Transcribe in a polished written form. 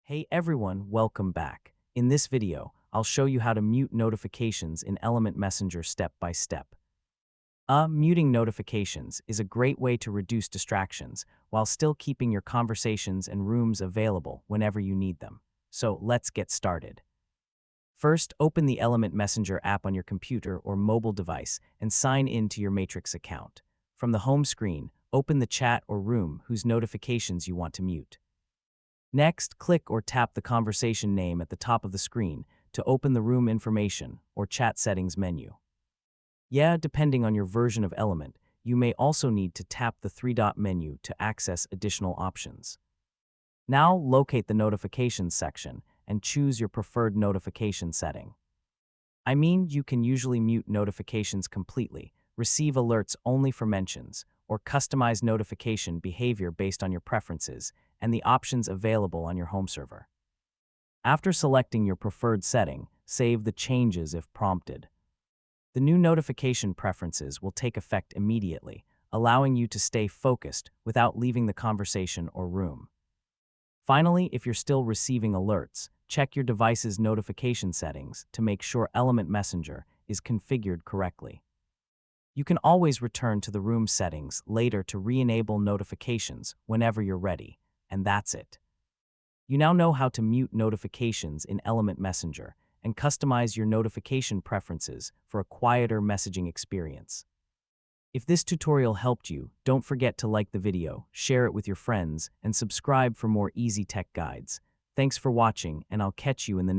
Hey everyone, welcome back. In this video, I'll show you how to mute notifications in Element Messenger step by step. Muting notifications is a great way to reduce distractions while still keeping your conversations and rooms available whenever you need them. So let's get started. First, open the Element Messenger app on your computer or mobile device and sign in to your Matrix account. From the home screen, open the chat or room whose notifications you want to mute. Next, click or tap the conversation name at the top of the screen to open the room information or chat settings menu. Depending on your version of Element, you may also need to tap the three-dot menu to access additional options. Now, locate the Notifications section and choose your preferred notification setting. You can usually mute notifications completely, receive alerts only for mentions, or customize notification behavior based on your preferences and the options available on your home server. After selecting your preferred setting, save the changes if prompted. The new notification preferences will take effect immediately, allowing you to stay focused without leaving the conversation or room. Finally, if you're still receiving alerts, check your device's notification settings to make sure Element Messenger is configured correctly. You can always return to the room settings later to re-enable notifications whenever you're ready, and that's it. You now know how to mute notifications in Element Messenger and customize your notification preferences for a quieter messaging experience. If this tutorial helped you, don't forget to like the video, share it with your friends, and subscribe for more easy tech guides. Thanks for watching, and I'll catch you in the next